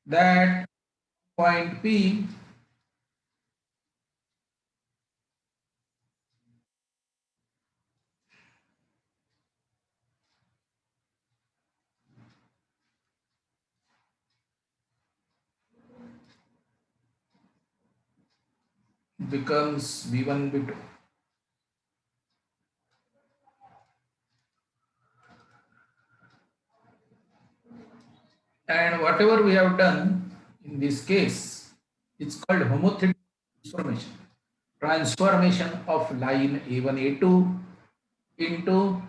that point P becomes B1, B2. And whatever we have done in this case, it's called homothetic transformation. Transformation of line A1, A2 into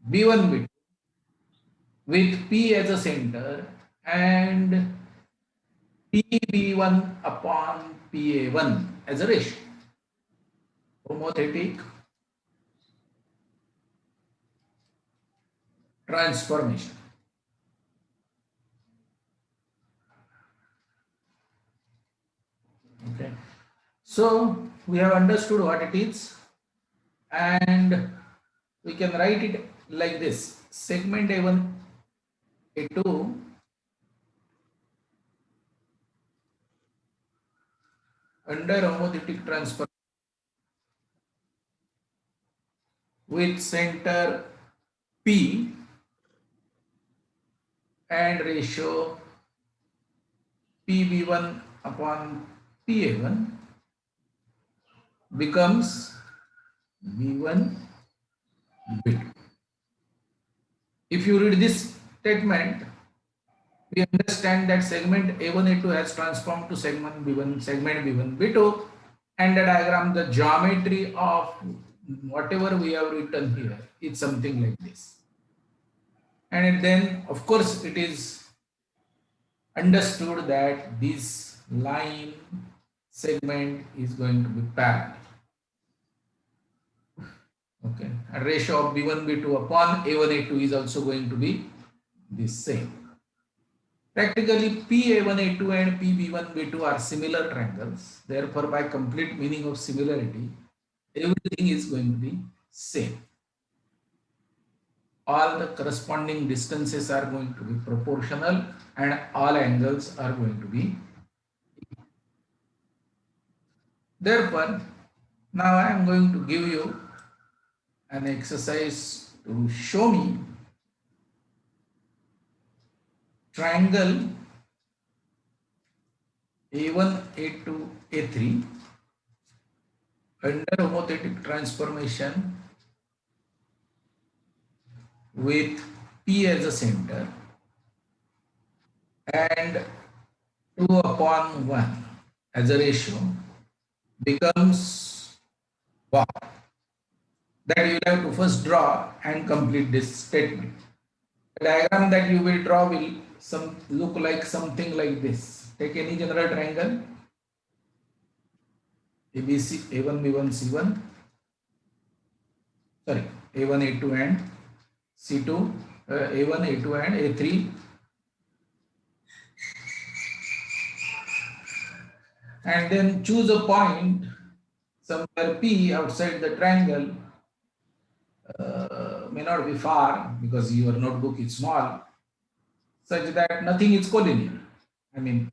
B1, B2 with P as a center and PB1 upon PA1 as a ratio. Homothetic transformation. Okay. So we have understood what it is, and we can write it like this: segment A1, A2 under homothetic transformation with center P and ratio PB1 upon PA1 becomes B1, B2. If you read this statement, we understand that segment A1, A2 has transformed to segment B1, B2, and the diagram, the geometry of whatever we have written here is something like this. And then, of course, it is understood that this line segment is going to be parallel. Okay, a ratio of B1, B2 upon A1, A2 is also going to be the same. Practically, PA1, A2 and PB1, B2 are similar triangles. Therefore, by complete meaning of similarity, everything is going to be same. All the corresponding distances are going to be proportional and all angles are going to be equal. Therefore, now I am going to give you an exercise to show me triangle A1, A2, A3 under homothetic transformation with P as a center and 2 upon 1 as a ratio becomes what? That you will have to first draw and complete this statement. The diagram that you will draw will look like something like this. Take any general triangle ABC, A1, B1, C1, sorry, A1, A2 and C2, A1, A2 and A3, and then choose a point somewhere P outside the triangle. May not be far because your notebook is small, such that nothing is collinear. I mean,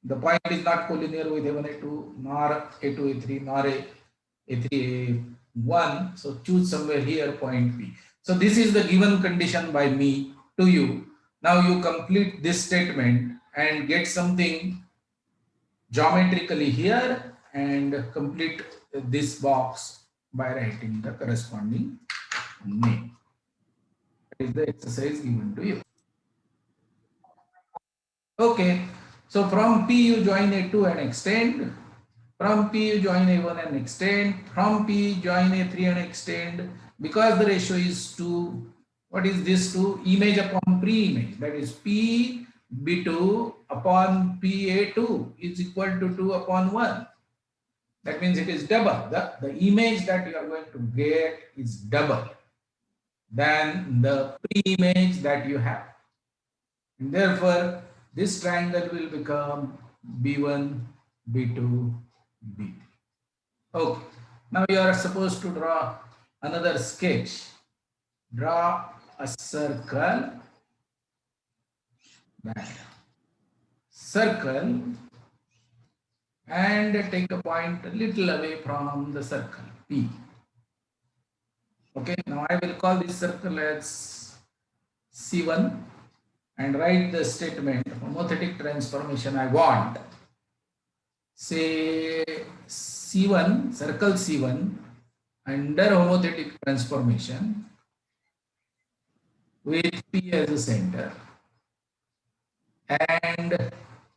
the point is not collinear with A1, A2, nor A2, A3, nor A3, A1. So choose somewhere here point P. So this is the given condition by me to you. Now you complete this statement and get something geometrically here and complete this box by writing the corresponding name. That is the exercise given to you. Okay, so from P you join A2 and extend. From P you join A1 and extend. From P join A3 and extend. Because the ratio is 2, what is this 2? Image upon pre-image. That is P B2 upon PA2 is equal to 2 upon 1. That means it is double. The image that you are going to get is double than the pre-image that you have. And therefore, this triangle will become B1, B2, B3. Okay. Now you are supposed to draw another sketch. Draw a circle bad. Circle and take a point a little away from the circle P. Okay, now I will call this circle as C1 and write the statement homothetic transformation I want. Say C1, circle C1 under homothetic transformation with P as a center and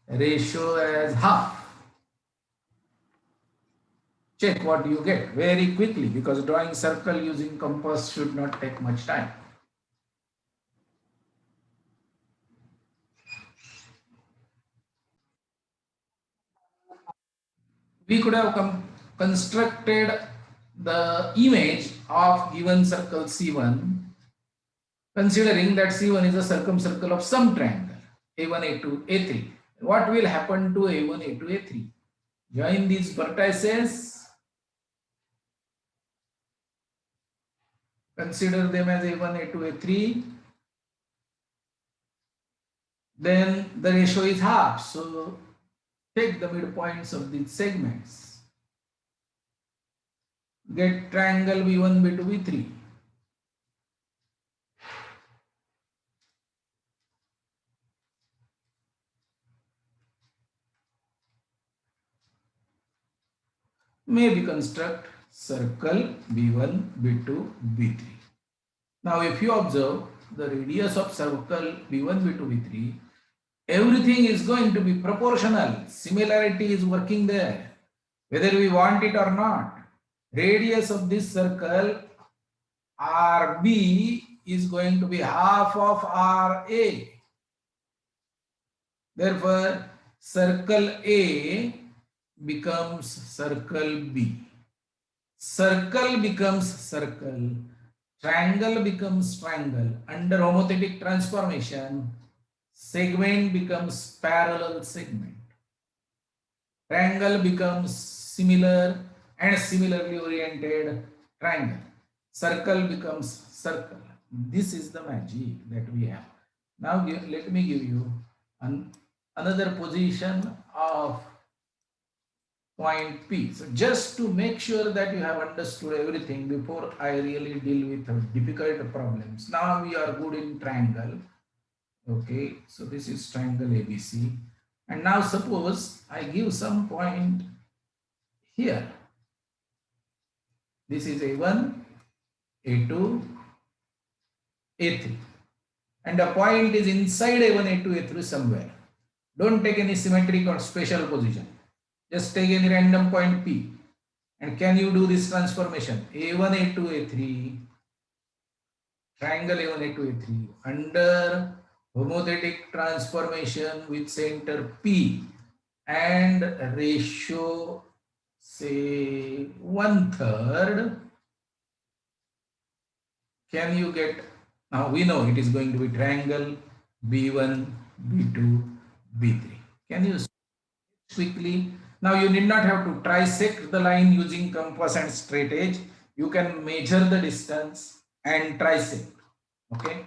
ratio as half. Check what you get very quickly, because drawing circle using compass should not take much time. We could have constructed the image of given circle C1 considering that C1 is a circumcircle of some triangle A1, A2, A3. What will happen to A1, A2, A3? Join these vertices, consider them as A1, A2, A3, then the ratio is half. So take the midpoints of these segments. Get triangle B1, B2, B3. Maybe construct circle B1, B2, B3. Now if you observe the radius of circle B1, B2, B3, everything is going to be proportional. Similarity is working there, whether we want it or not. Radius of this circle RB is going to be half of RA. Therefore, circle A becomes circle B. Circle becomes circle. Triangle becomes triangle. Under homothetic transformation, segment becomes parallel segment. Triangle becomes similar and similarly oriented triangle. Circle becomes circle. This is the magic that we have. Now let me give you another position of point P. So just to make sure that you have understood everything before I really deal with difficult problems. Now we are good in triangle. Okay, so this is triangle ABC. And now suppose I give some point here. This is A1, A2, A3. And a point is inside A1, A2, A3 somewhere. Don't take any symmetric or special position. Just take any random point P. And can you do this transformation? A1, A2, A3, triangle A1, A2, A3 under homothetic transformation with center P and ratio say 1/3. Can you get, now we know it is going to be triangle B1, B2, B3. Can you quickly? Now you need not have to trisect the line using compass and straight edge. You can measure the distance and trisect, okay,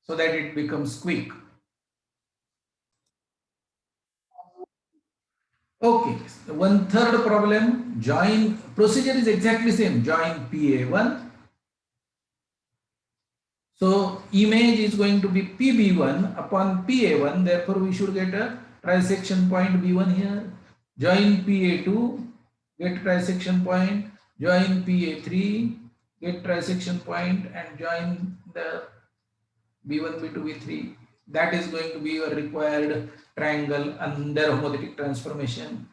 so that it becomes quick. Okay, so 1/3 problem, join, procedure is exactly same, join PA1. So image is going to be PB1 upon PA1, therefore we should get a trisection point B1 here. Join PA2, get trisection point, join PA3, get trisection point, and join the B1, B2, B3. That is going to be your required triangle under homothetic transformation.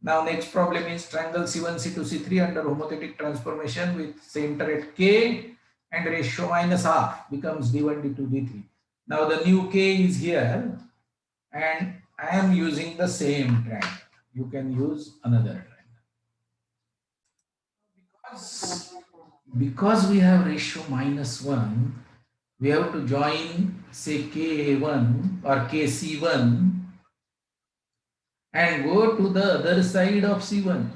Now next problem is triangle C1, C2, C3 under homothetic transformation with center at K and ratio minus half becomes D1, D2, D3. Now the new K is here and I am using the same triangle. You can use another triangle. Because we have ratio -1, we have to join say K1 or KC1 and go to the other side of C1.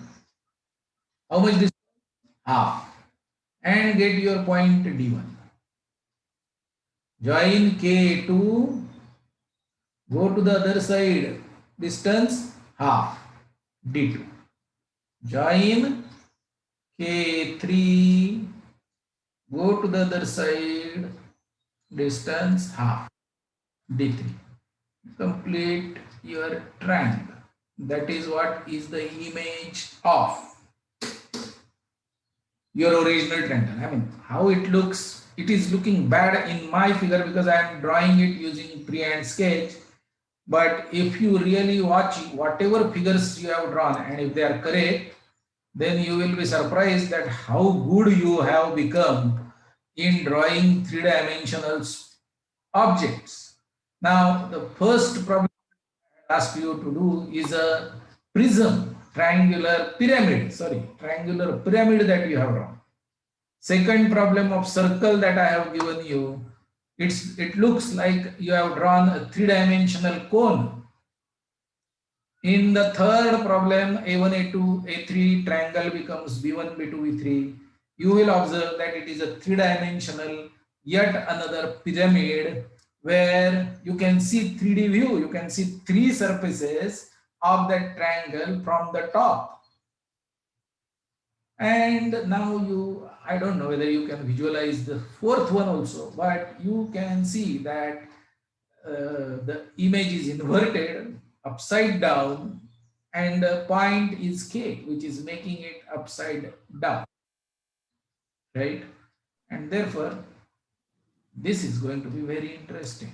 How much distance? Half. And get your point D1. Join K2 Go to the other side. Distance half. D2. Join K3. Go to the other side. Distance half. D3. Complete your triangle. That is what is the image of your original triangle. I mean, how it looks, it is looking bad in my figure because I am drawing it using freehand sketch. But if you really watch whatever figures you have drawn and if they are correct, then you will be surprised that how good you have become in drawing three-dimensional objects. Now, the first problem I ask you to do is a prism, triangular pyramid that you have drawn. Second problem of circle that I have given you, it looks like you have drawn a three-dimensional cone. In the third problem, A1, A2, A3 triangle becomes B1, B2, B3. You will observe that it is a three-dimensional, yet another pyramid where you can see 3D view. You can see three surfaces of that triangle from the top. And now I don't know whether you can visualize the fourth one also, but you can see that the image is inverted, upside down, and the point is K, which is making it upside down, right? And therefore, this is going to be very interesting.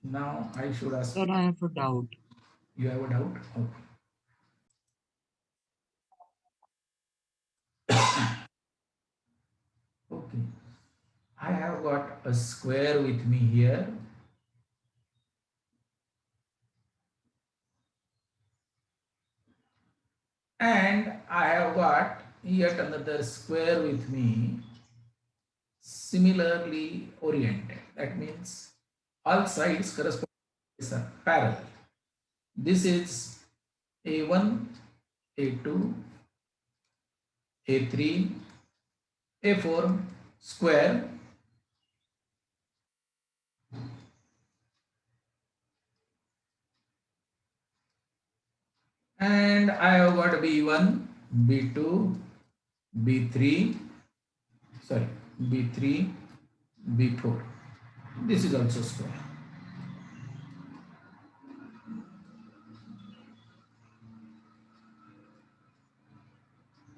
Now I should ask. Sir, I have a doubt. You have a doubt? Okay. I have got a square with me here. And I have got yet another square with me, similarly oriented. That means all sides correspond to parallel. This is A1, A2, A3, A4 square. And I have got B1, B2, B3, sorry, B3, B4. This is also square.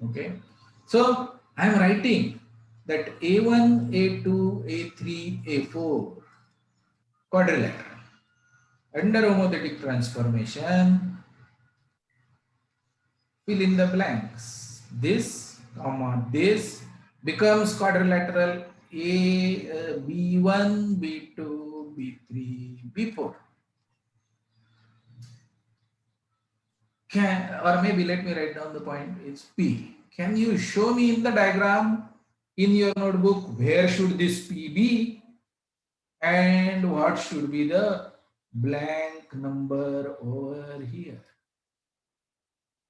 Okay. So I am writing that A1, A2, A3, A4 quadrilateral. Under homothetic transformation, fill in the blanks. This, comma, this becomes quadrilateral B1, B2, B3, B4. Or maybe let me write down the point, it's P. Can you show me in the diagram in your notebook where should this P be and what should be the blank number over here?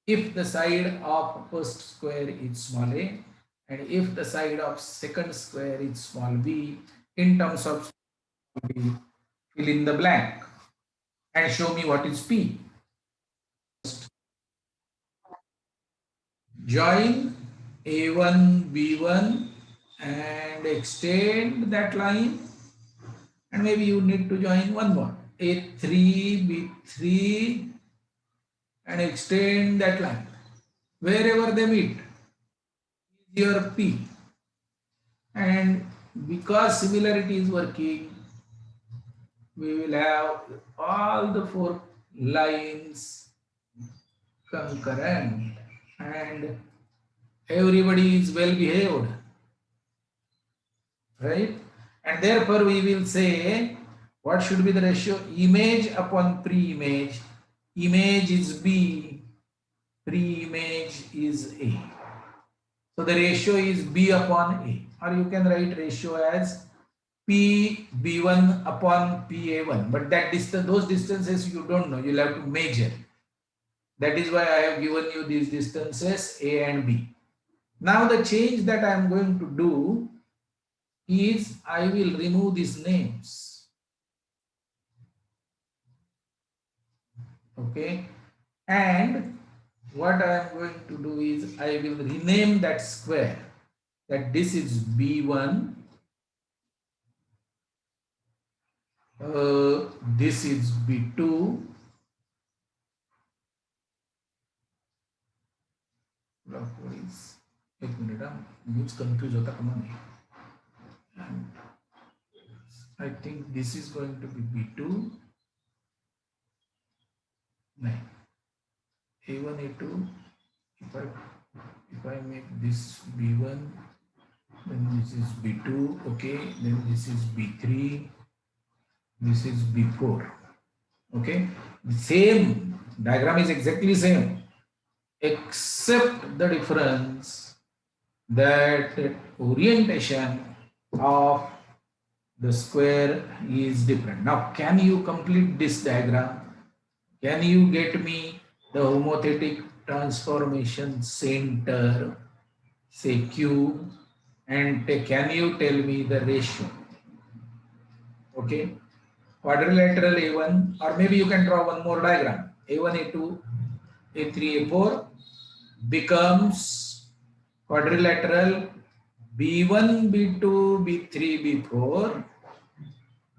If the side of first square is small a and if the side of second square is small b, in terms of b, fill in the blank and show me what is P. Join A1, B1 and extend that line, and maybe you need to join one more, A3, B3 and extend that line. Wherever they meet is your P. And because similarity is working, we will have all the four lines concurrent and everybody is well behaved, right? And therefore we will say what should be the ratio? Image upon pre-image. Image is B, pre-image is A. So the ratio is B upon A, or you can write ratio as P B1 upon PA1, but that distance, those distances you don't know, you'll have to measure. That is why I have given you these distances A and B. Now the change that I am going to do is I will remove these names. Okay, and what I am going to do is I will rename that square, that this is B1, this is B2, what is, एक minute means confuse होता कमा नहीं. I think this is going to be B2. No. A1, A2. If I make this B1, then this is B2. Okay. Then this is B3. This is B4. Okay. The same diagram is exactly same, except the difference that orientation of the square is different. Now, can you complete this diagram? Can you get me the homothetic transformation center, say Q, and can you tell me the ratio? Okay, quadrilateral A1, or maybe you can draw one more diagram. A1, A2, A3, A4 becomes quadrilateral B1, B2, B3, B4,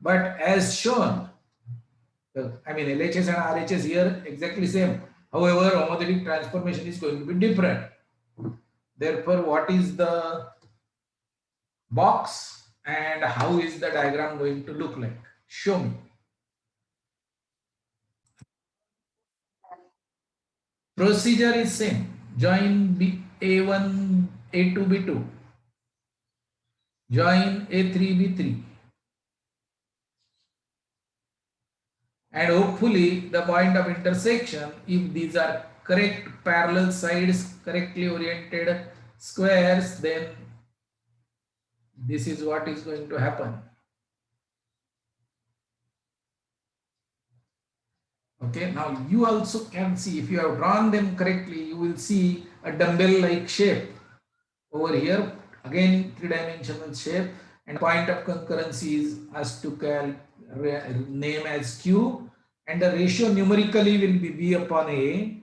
but as shown, I mean LHS and RHS here exactly same. However, homothetic transformation is going to be different. Therefore, what is the box and how is the diagram going to look like? Show me. Procedure is same. Join A1, A2, B2. Join A3, B3. And hopefully the point of intersection, if these are correct parallel sides, correctly oriented squares, then this is what is going to happen. Okay, now you also can see, if you have drawn them correctly, you will see a dumbbell like shape over here, again three-dimensional shape, and point of concurrency is as to name as Q, and the ratio numerically will be B upon A,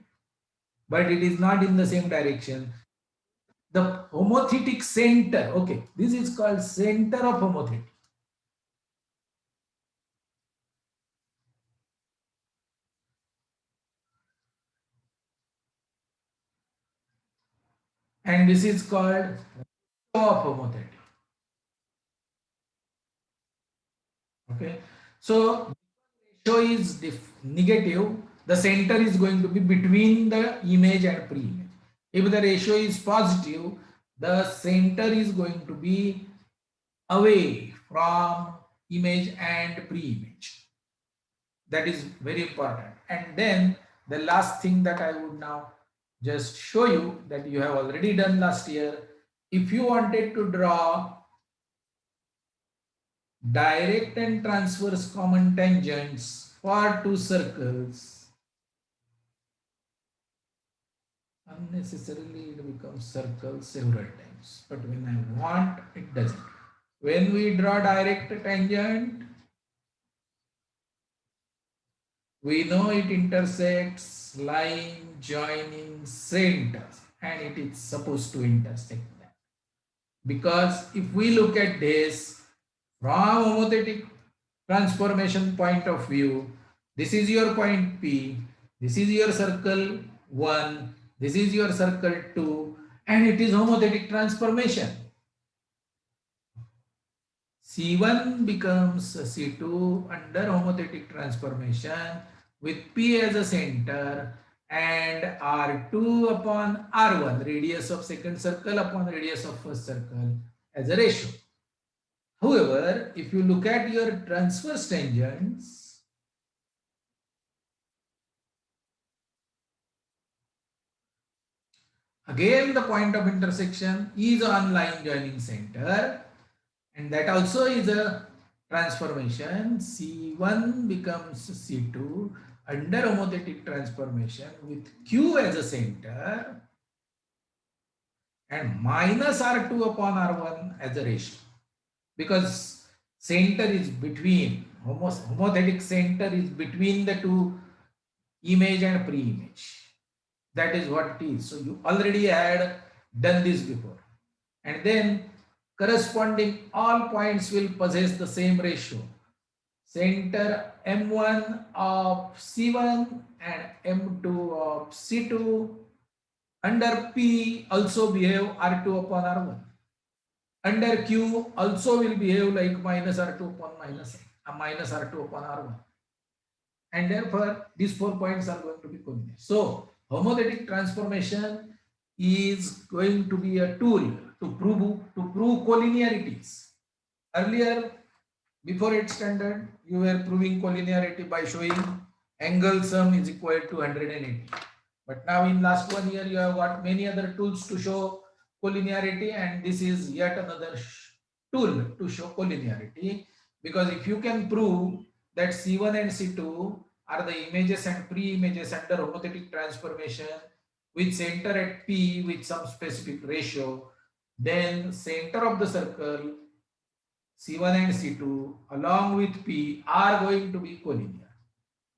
but it is not in the same direction. The homothetic center, okay, this is called center of homothetic. And this is called ratio of homothetic. Okay, so ratio is negative, the center is going to be between the image and pre-image. If the ratio is positive, the center is going to be away from image and pre-image. That is very important. And then the last thing that I would now just show you, that you have already done last year, if you wanted to draw direct and transverse common tangents for two circles, unnecessarily it becomes circle several times, but when I want, it doesn't. When we draw direct tangent, we know it intersects line joining centers, and it is supposed to intersect that. Because if we look at this from homothetic transformation point of view, this is your point P, this is your circle 1, this is your circle 2, and it is homothetic transformation. C1 becomes C2 under homothetic transformation with P as a center and R2 upon R1, radius of second circle upon radius of first circle, as a ratio. However, if you look at your transverse tangents, again the point of intersection is on line joining center, and that also is a transformation. C1 becomes C2 under homothetic transformation with Q as a center and minus R2 upon R1 as a ratio. Because center is between, homothetic center is between the two image and pre-image. That is what it is. So you already had done this before. And then corresponding all points will possess the same ratio. Center M1 of C1 and M2 of C2 under P also behave R2 upon R1. Under Q also will behave like minus R2 upon minus R2 upon R1. And therefore these 4 points are going to be collinear. So homothetic transformation is going to be a tool to prove collinearities. Earlier, before 8th standard, you were proving collinearity by showing angle sum is equal to 180. But now in last 1 year, you have got many other tools to show collinearity, and this is yet another tool to show collinearity. Because if you can prove that C1 and C2 are the images and pre-images under homothetic transformation with center at P with some specific ratio, then center of the circle C1 and C2 along with P are going to be collinear,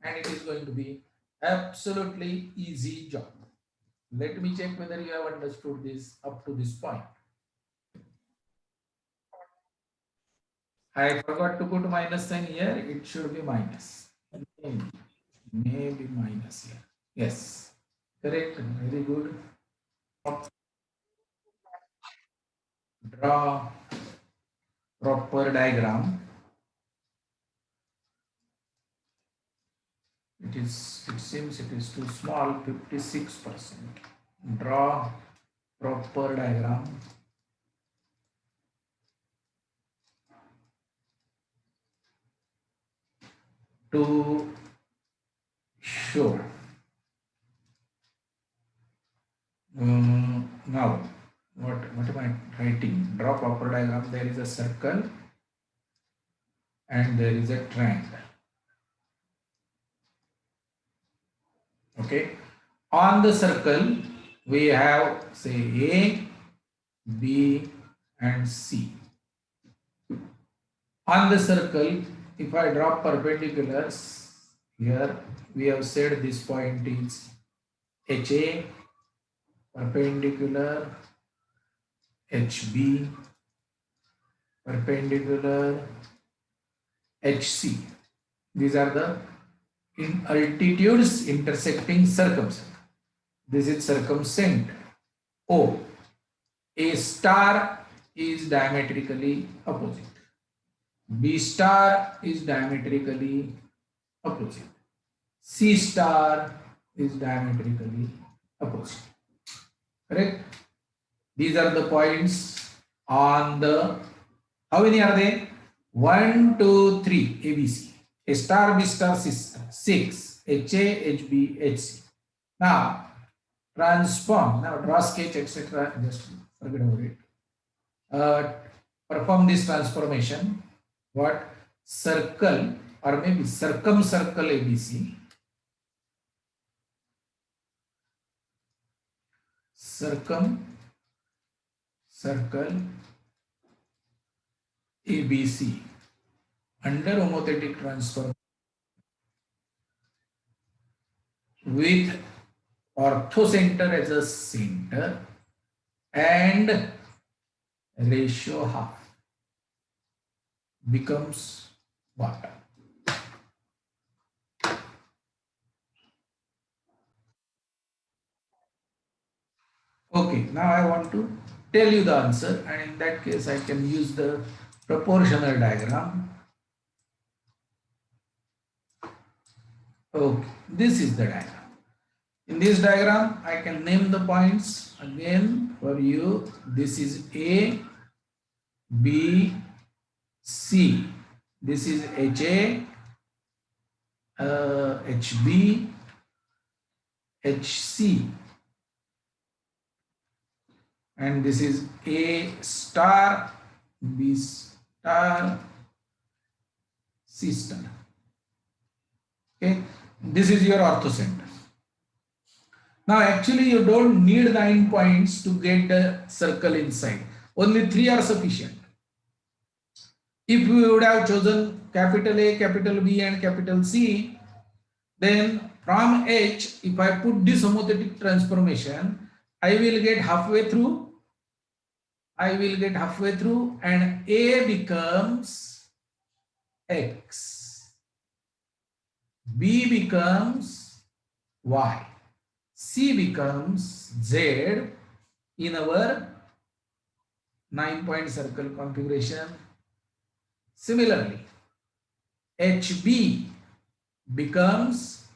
and it is going to be absolutely easy job. Let me check whether you have understood this up to this point. I forgot to put minus sign here. It should be minus. Maybe minus here. Yes, correct. Very good. Draw proper diagram. It seems it is too small, 56%. Draw proper diagram. To show. Now, what am I writing? Draw proper diagram. There is a circle and there is a triangle. Okay. On the circle, we have say A, B, and C. On the circle, if I draw perpendiculars, here we have said this point is HA, perpendicular, HB, perpendicular, HC. These are the altitudes intersecting circumcenter. This is circumcenter O. A star is diametrically opposite. B star is diametrically opposite. C star is diametrically opposite. Correct? These are the points on the, how many are they? 1, 2, 3, ABC. A star, B star, C star, 6, HA, HB, HC. Now, transform, now draw sketch, etc. Just forget about it. Perform this transformation. What? Circle or maybe circumcircle ABC. Circle ABC under homothetic transform with orthocenter as a center and ratio half becomes bottom. Okay, now I want to tell you the answer, and in that case I can use the proportional diagram. Okay, this is the diagram. In this diagram, I can name the points again for you. This is A, B, C. This is HA, HB, HC. And this is A star, B star, C star. Okay, this is your orthocenter. Now actually you don't need 9 points to get the circle inside. Only 3 are sufficient. If we would have chosen capital A, capital B and capital C, Then from H, if I put this homothetic transformation, I will get halfway through. And A becomes X. B becomes Y. C becomes Z in our 9-point circle configuration. Similarly, HB becomes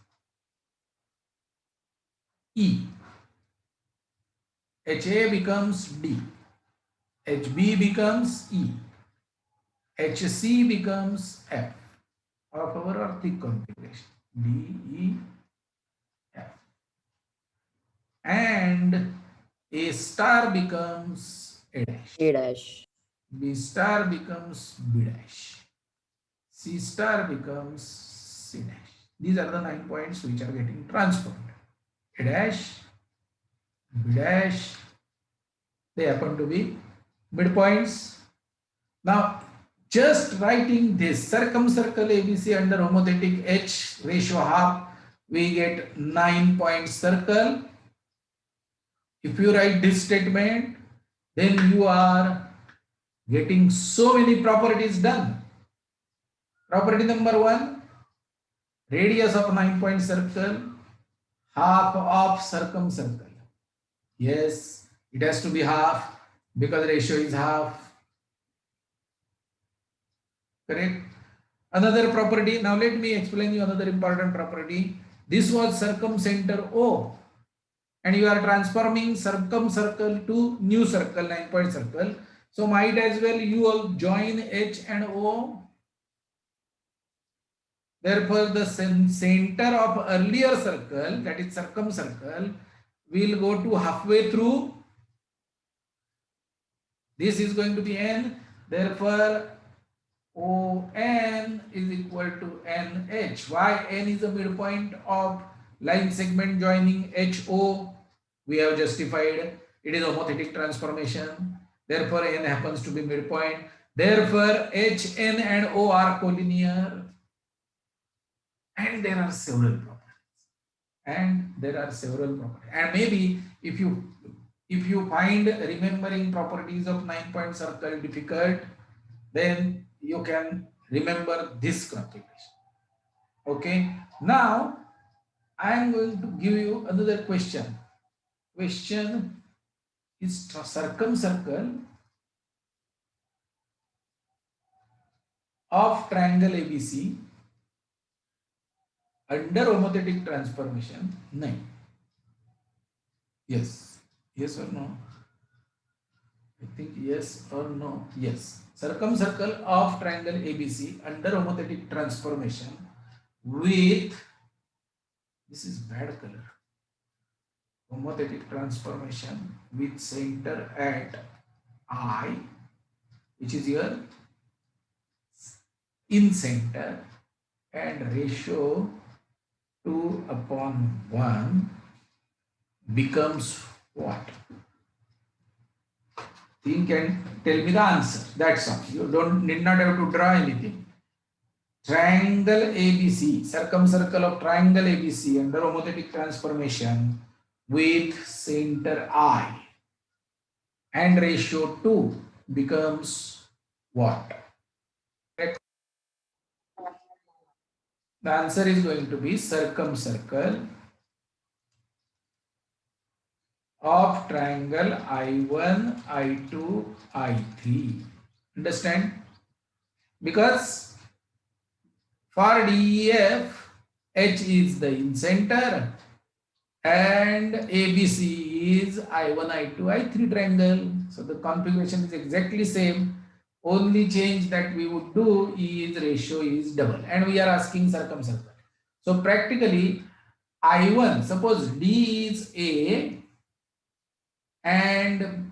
E. HA becomes D. HB becomes E. HC becomes F of our orthic configuration. D, E, F. And A star becomes A dash. A dash. B star becomes B dash. C star becomes C dash. These are the 9 points which are getting transformed. A dash, B dash, they happen to be midpoints. Now, just writing this circumcircle ABC under homothetic H ratio half, we get 9-point circle. If you write this statement, then you are getting so many properties done. Property number 1, radius of 9-point circle, half of circumcircle. Yes, it has to be half because ratio is half. Correct. Another property. Now let me explain you another important property. This was circumcenter O, and you are transforming circumcircle to new circle, 9-point circle. So might as well you all join H and O. Therefore, the center of earlier circle, that is circumcircle, will go to halfway through. This is going to be N. Therefore, ON is equal to NH. Why? N is the midpoint of line segment joining HO. We have justified it is homothetic transformation. Therefore, N happens to be midpoint. Therefore, HN and O are collinear. And there are several properties. And maybe if you find remembering properties of 9-point circle difficult, then you can remember this configuration. Okay. Now I am going to give you another question. Question is circumcircle of triangle ABC under homothetic transformation. No. Yes. Yes or no? I think yes or no. Yes. Circumcircle of triangle ABC under homothetic transformation with, this is bad color, homothetic transformation with center at I, which is your in center, and ratio 2/1 becomes what? Think and tell me the answer. That's all. You need not have to draw anything. Triangle ABC, circumcircle of triangle ABC under homothetic transformation with center I and ratio 2 becomes what? The answer is going to be circumcircle of triangle I1, I2, I3. Understand? Because for DEF, H is the in center and ABC is I1, I2, I3 triangle. So the configuration is exactly same. Only change that we would do is ratio is double, and we are asking circumcircle. So practically I1, suppose D is A and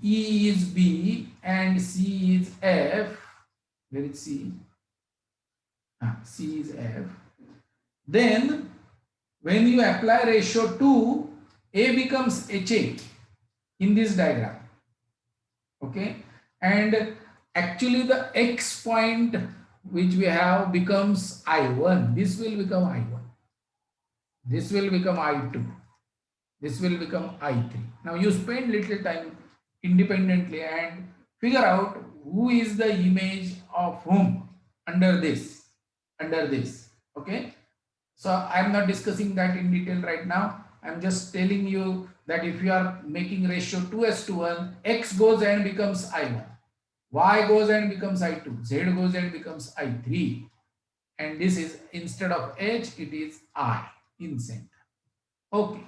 E is B and C is F. Where is C? C is F. Then when you apply ratio 2, A becomes HA in this diagram. Okay. And actually the X point which we have becomes I1. This will become I1. This will become I2. This will become I3. Now you spend little time independently and figure out who is the image of whom under this. Okay. So I am not discussing that in detail right now. I am just telling you that if you are making ratio 2:1, X goes and becomes I1, Y goes and becomes I2, Z goes and becomes I3. And this is, instead of H, it is I in center. Okay.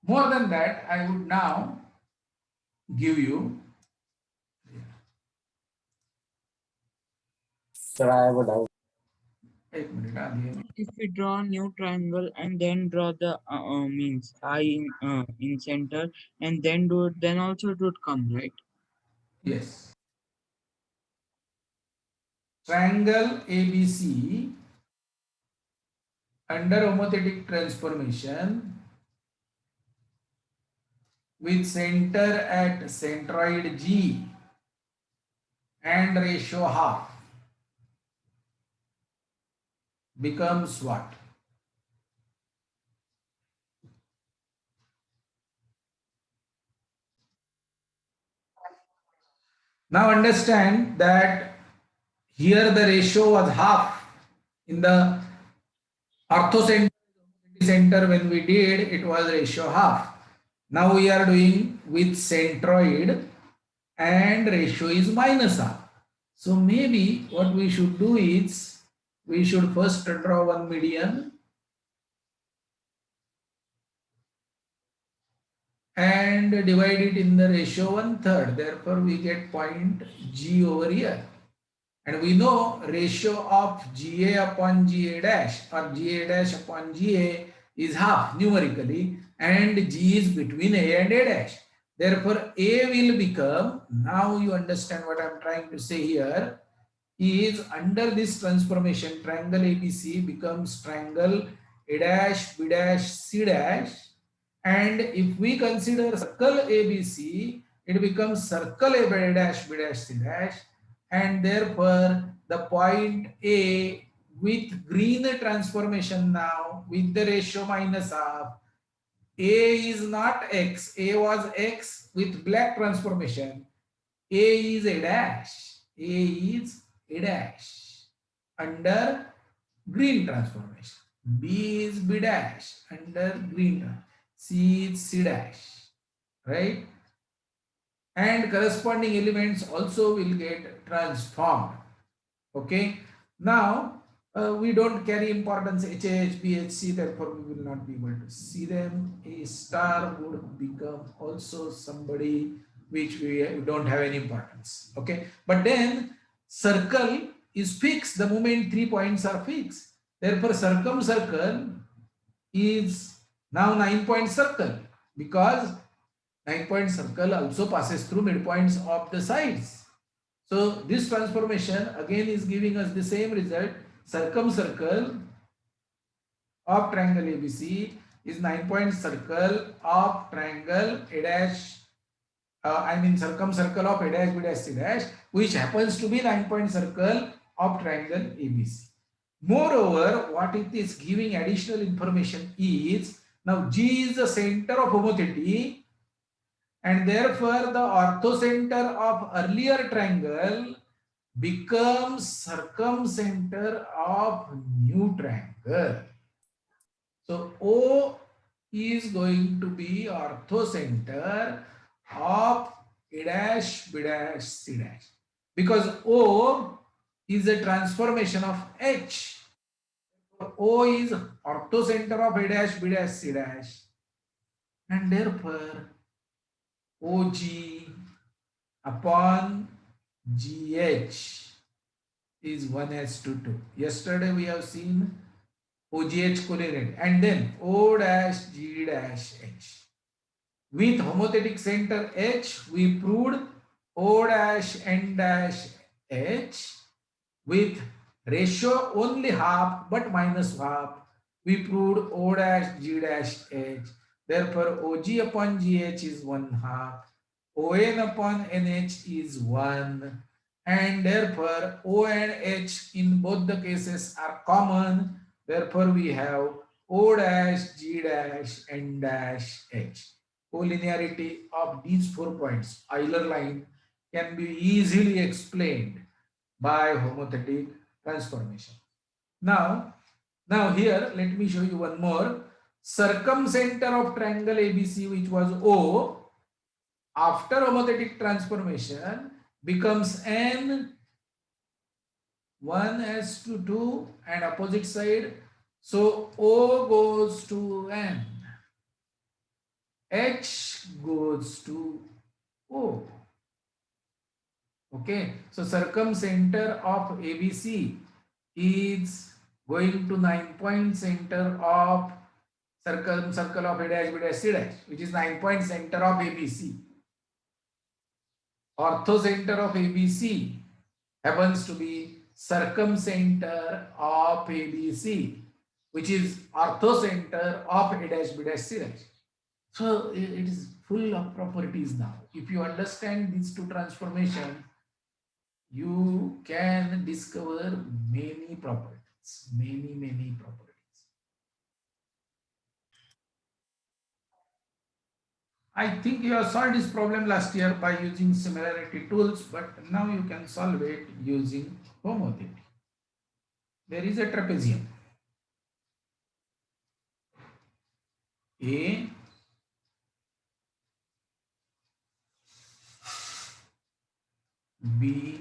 More than that, I would now give you. Sir, I have a doubt. एक minute, If we draw a new triangle and then draw the means I in center and then do it, then also it would come, right? yes. Triangle ABC under homothetic transformation with center at centroid G and ratio half becomes what? Now understand that here the ratio was half in the orthocenter center. When we did, it was ratio half. Now we are doing with centroid and ratio is minus half. So maybe what we should do is we should first draw one median and divide it in the ratio 1/3. Therefore, we get point G over here. And we know ratio of GA upon GA dash or GA dash upon GA is half numerically, and G is between A and A dash. Therefore, A will become, now you understand what I am trying to say here, is under this transformation, triangle ABC becomes triangle A dash, B dash, C dash. And if we consider circle ABC, it becomes circle A dash, B dash, C dash. And therefore, the point A with green transformation now, with the ratio minus half, A is not X. A was X with black transformation. A is A dash. A is A dash under green transformation. B is B dash under green. C is C dash. Right? And corresponding elements also will get transformed. Okay. Now we don't carry importance HH, BHC, therefore we will not be able to see them. A star would become also somebody which we don't have any importance. Okay. But then circle is fixed the moment 3 points are fixed. Therefore circumcircle is now 9-point circle, because 9-point circle also passes through midpoints of the sides. So this transformation again is giving us the same result. Circumcircle of triangle ABC is 9-point circle of triangle A dash, circumcircle of A dash, B dash, C dash, which happens to be 9-point circle of triangle ABC. Moreover, what it is giving additional information is, now G is the center of homothety, and therefore the orthocenter of earlier triangle becomes circumcenter of new triangle. So O is going to be orthocenter of A dash, B dash, C dash, because O is a transformation of H. O is orthocenter of A dash, B dash, C dash, and therefore OG upon GH is 1:2. Yesterday we have seen OGH coordinate, and then O dash G dash H. With homothetic center H, we proved O dash N dash H. With ratio only half but minus half, we proved O dash G dash H. Therefore, OG upon GH is 1/2. ON upon NH is 1. And therefore, O and H in both the cases are common. Therefore, we have O dash, G dash, N dash, H. Collinearity of these 4 points, Euler line, can be easily explained by homothetic transformation. Now here, let me show you one more. Circumcenter of triangle ABC, which was O, after homothetic transformation becomes N, 1s to 2 and opposite side. So O goes to N, H goes to O. Okay, so circumcenter of ABC is going to 9-point center of circle of A dash, B dash, C dash, which is 9-point center of ABC. Orthocenter of ABC happens to be circumcenter of ABC, which is orthocenter of A dash, B dash, C dash. So it is full of properties now. If you understand these two transformations, you can discover many properties, many properties. I think you have solved this problem last year by using similarity tools, but now you can solve it using homotherapy. There is a trapezium. A, B,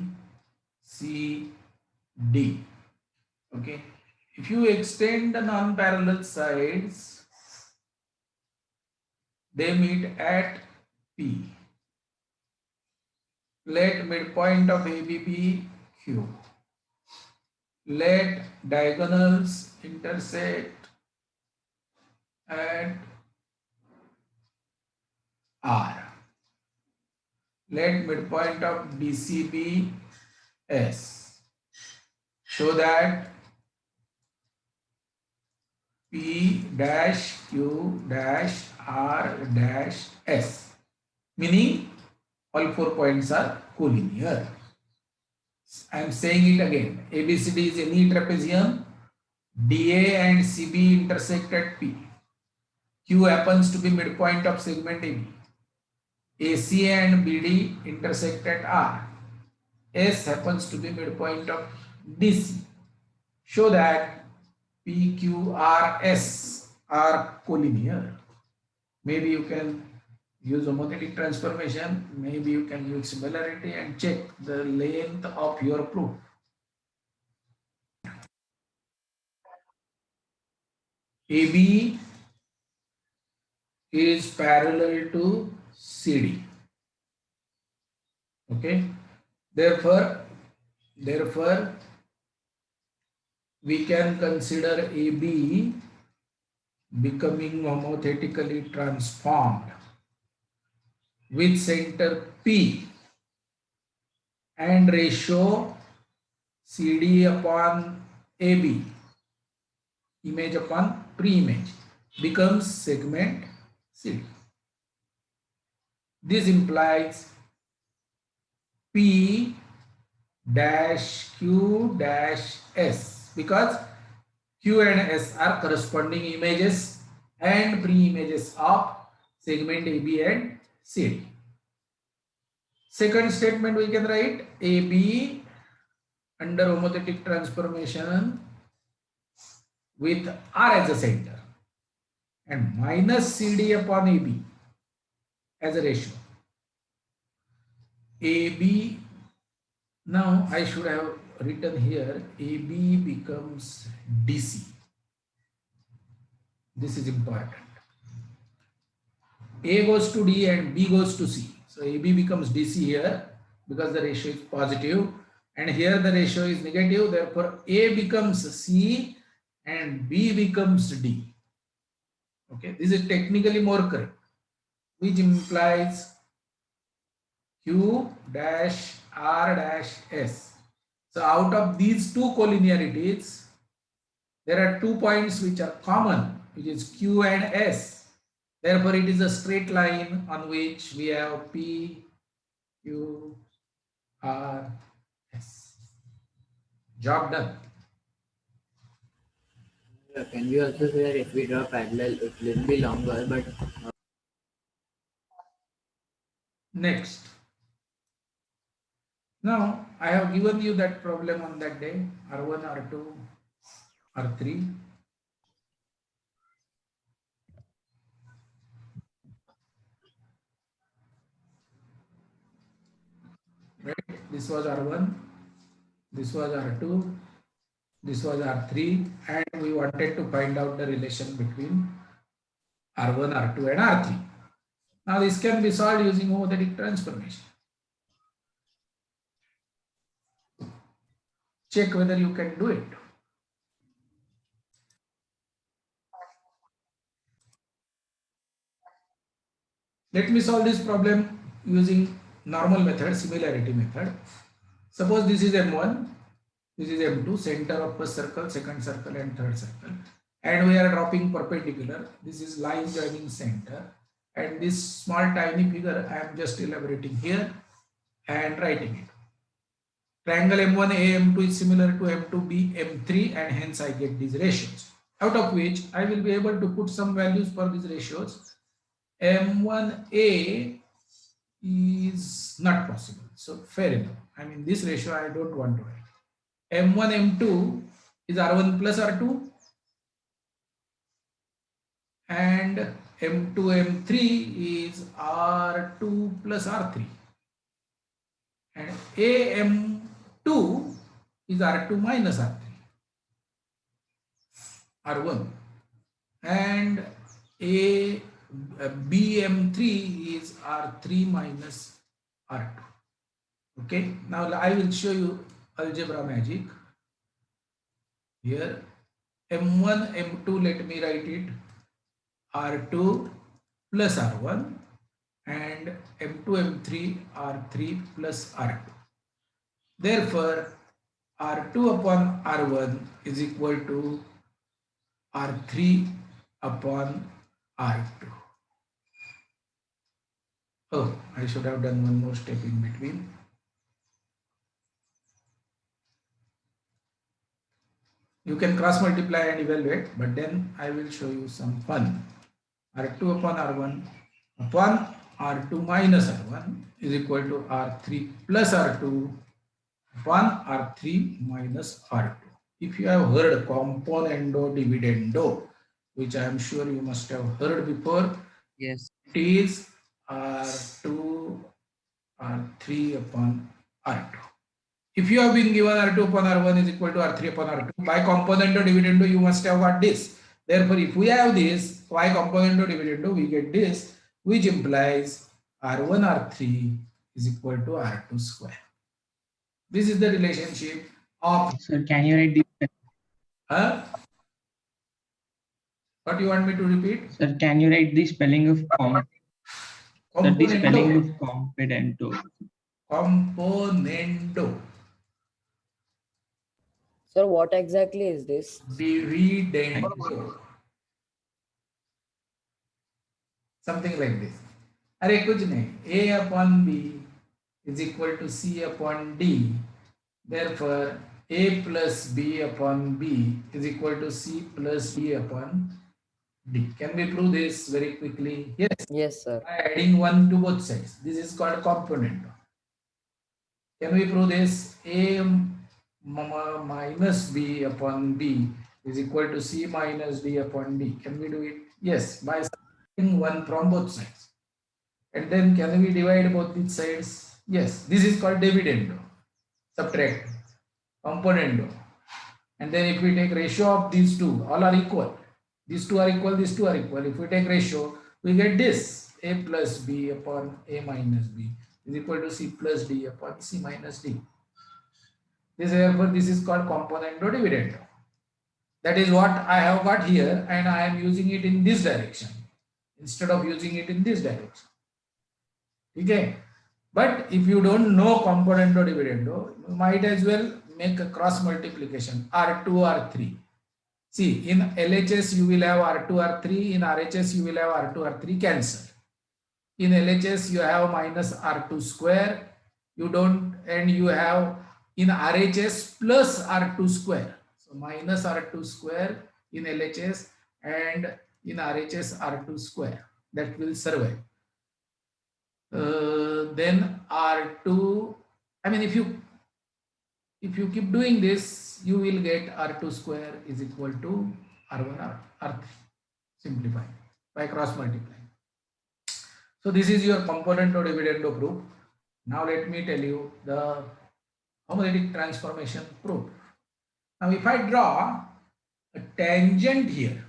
C, D. Okay. If you extend the non-parallel sides, they meet at P. Let midpoint of AB be Q. Let diagonals intersect at R. Let midpoint of DC be S. Show that P dash Q dash R dash S, meaning all 4 points are collinear. I am saying it again. ABCD is any trapezium. DA and CB intersect at P. Q happens to be midpoint of segment AB. AC and BD intersect at R. S happens to be midpoint of DC. Show that PQRS are collinear. Maybe you can use homothetic transformation, maybe you can use similarity and check the length of your proof. AB is parallel to CD. Okay, therefore we can consider AB becoming homothetically transformed with center P and ratio CD upon AB, image upon pre-image, becomes segment CD. This implies P dash Q dash S, because Q and S are corresponding images and pre-images of segment AB and CD. Second statement we can write AB under homothetic transformation with R as a center and minus CD upon AB as a ratio. AB, now I should have written here, AB becomes DC. This is important. A goes to D and B goes to C. So AB becomes DC here because the ratio is positive, and here the ratio is negative. Therefore, A becomes C and B becomes D. Okay, this is technically more correct, which implies Q dash R dash S. So out of these two collinearities, there are 2 points which are common, which is Q and S. Therefore, it is a straight line on which we have P, Q, R, S. Job done. Can we also say that if we draw parallel, it will be longer, but Next. Now, I have given you that problem on that day, R1, R2, R3. Right? This was R1, this was R2, this was R3, and we wanted to find out the relation between R1, R2, and R3. Now, this can be solved using homothetic transformation. Check whether you can do it. Let me solve this problem using normal method, similarity method. Suppose this is M1, this is M2, center of first circle, second circle, and third circle. And we are dropping perpendicular. This is line joining center. And this small tiny figure I am just elaborating here and writing it. Triangle M1A M2 is similar to M2B M3, and hence I get these ratios. Out of which I will be able to put some values for these ratios. M1A is not possible. So fair enough. I mean, this ratio I don't want to write. M1 M2 is R1 plus R2, and M2 M3 is R2 plus R3, and AM2 is R2 minus R3, R1, and BM3 is R3 minus R2. Okay, now I will show you algebra magic. Here, M1, M2, let me write it R2 plus R1, and M2, M3, R3 plus R2. Therefore, R2 upon R1 is equal to R3 upon R2. Oh, I should have done one more step in between. You can cross multiply and evaluate, but then I will show you some fun. R2 upon R1 upon R2 minus R1 is equal to R3 plus R2 upon R3 minus R2. If you have heard componendo dividendo, which I am sure you must have heard before, Yes. it is R2 R3 upon R2. If you have been given R2 upon R1 is equal to R3 upon R2, by componendo dividendo you must have got this. Therefore, if we have this, by componendo dividendo we get this, which implies R1 R3 is equal to R2 square. This is the relationship of. Sir, can you write this? What you want me to repeat? Sir, can you write the spelling of the spelling of competento? Componendo. Sir, what exactly is this? Dividendo. Something like this. अरे कुछ नहीं. A upon B is equal to C upon D. Therefore, A plus B upon B is equal to C plus D upon D. Can we prove this very quickly? Yes. Yes, sir. By adding 1 to both sides. This is called component. Can we prove this? A minus B upon B is equal to C minus D upon D. Can we do it? Yes, by subtracting 1 from both sides. And then can we divide both these sides? Yes, this is called dividendo. Subtract. Componendo. And then if we take ratio of these two, all are equal. These two are equal, these two are equal. If we take ratio, we get this. A plus B upon A minus B is equal to C plus D upon C minus D. Therefore, this is called componendo dividendo. That is what I have got here, and I am using it in this direction instead of using it in this direction. Okay. But if you don't know componendo dividendo, you might as well make a cross multiplication R2 R3. See, in LHS you will have R2 R3, in RHS you will have R2 R3 cancel. In LHS you have minus R2 square, you don't, and you have in RHS plus R2 square. So minus R2 square in LHS and in RHS R2 square. That will survive. Then R2, I mean, if you keep doing this, you will get R2 square is equal to R1 R3. Simplify by cross multiplying. So this is your componendo dividendo proof. Now let me tell you the homothetic transformation proof. Now if I draw a tangent here,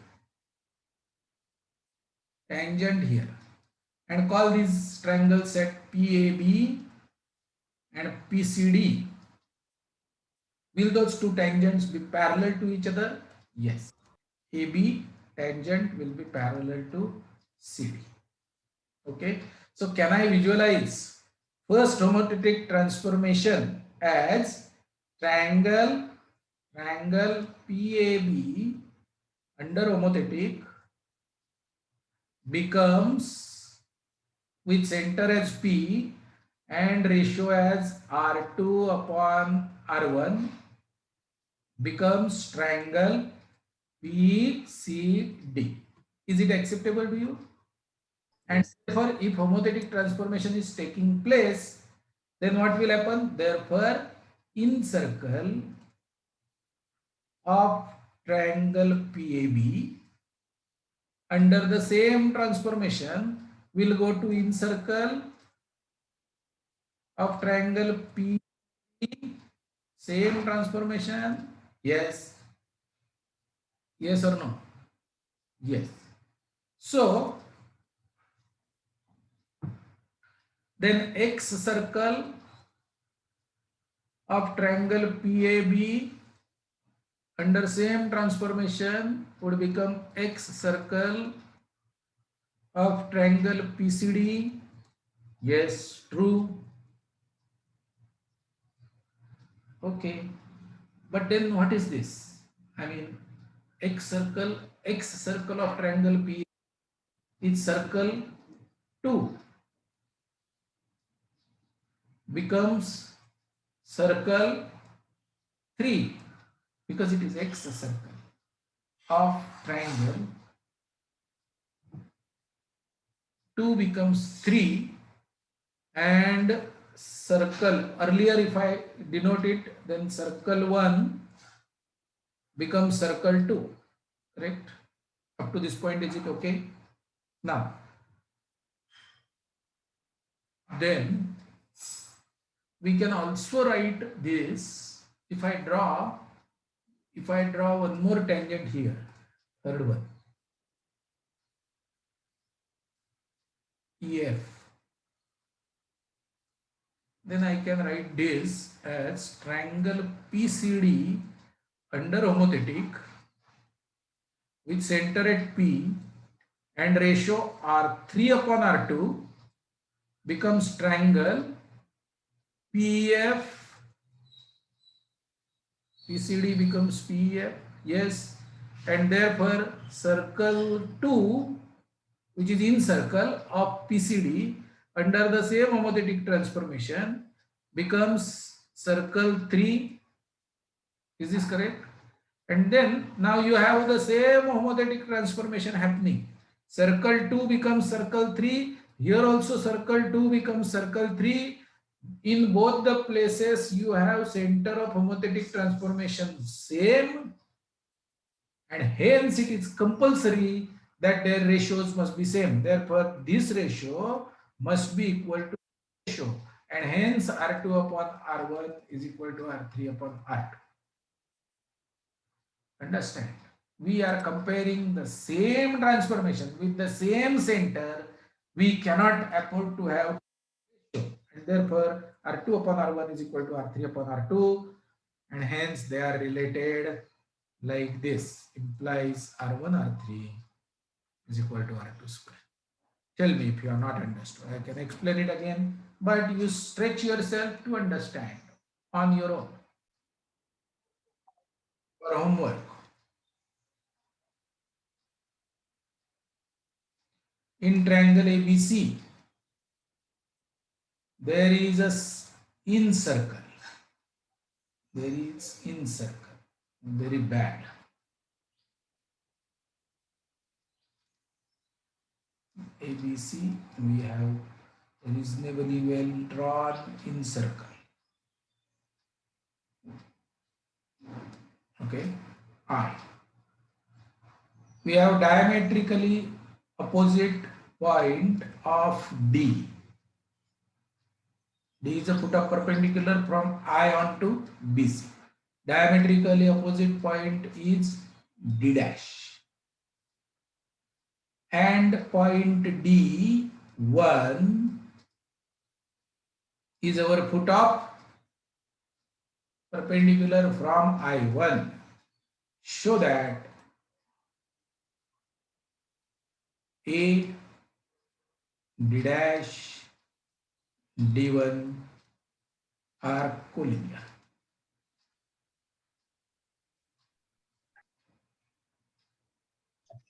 and call these triangles set PAB and PCD, will those two tangents be parallel to each other? Yes. AB tangent will be parallel to CD. Okay. So can I visualize first homothetic transformation as triangle PAB under homothetic becomes with center as P and ratio as R2 upon R1 becomes triangle PCD. Is it acceptable to you? And Yes. therefore, if homothetic transformation is taking place, then what will happen? Therefore, in circle of triangle PAB under the same transformation will go to in circle of triangle P, same transformation. Yes. Yes or no? Yes. So then X circle of triangle PAB under same transformation would become X circle of triangle PCD. Yes, true. Okay. But then what is this? I mean, X circle of triangle P is circle 2 becomes circle 3 because it is X circle of triangle 2 becomes 3 and circle earlier if I denote it then circle 1 becomes circle 2, correct? Up to this point, is it okay? Now then we can also write this. If I draw one more tangent here, third one, EF, then I can write this as triangle PCD under homothetic with center at P and ratio R3 upon R2 becomes triangle PF, PCD becomes PF, yes, and therefore circle 2 which is in circle of PCD under the same homothetic transformation becomes circle 3. Is this correct? And then now you have the same homothetic transformation happening. Circle 2 becomes circle 3. Here also circle 2 becomes circle 3. In both the places you have center of homothetic transformation same, and hence it is compulsory that their ratios must be same. Therefore, this ratio must be equal to ratio, and hence R2 upon R1 is equal to R3 upon R2. Understand? We are comparing the same transformation with the same center. We cannot afford to have ratio, and therefore R2 upon R1 is equal to R3 upon R2, and hence they are related like this, implies R1 R3 is equal to R2 square. Tell me if you are not understood. I can explain it again, but you stretch yourself to understand on your own. For homework. In triangle ABC, there is a in circle. There is in circle. Very bad. ABC, we have reasonably well drawn in circle. Okay, I. We have diametrically opposite point of D. D is a foot of perpendicular from I on to BC. Diametrically opposite point is D dash. And point D1 is our foot of perpendicular from I1. Show that A, D dash, D1 are collinear.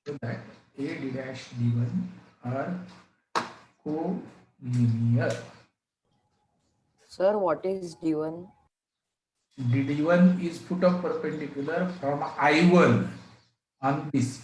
So that A, D dash, D1 are collinear. Sir, what is D1? D1 is foot of perpendicular from I1 on BC.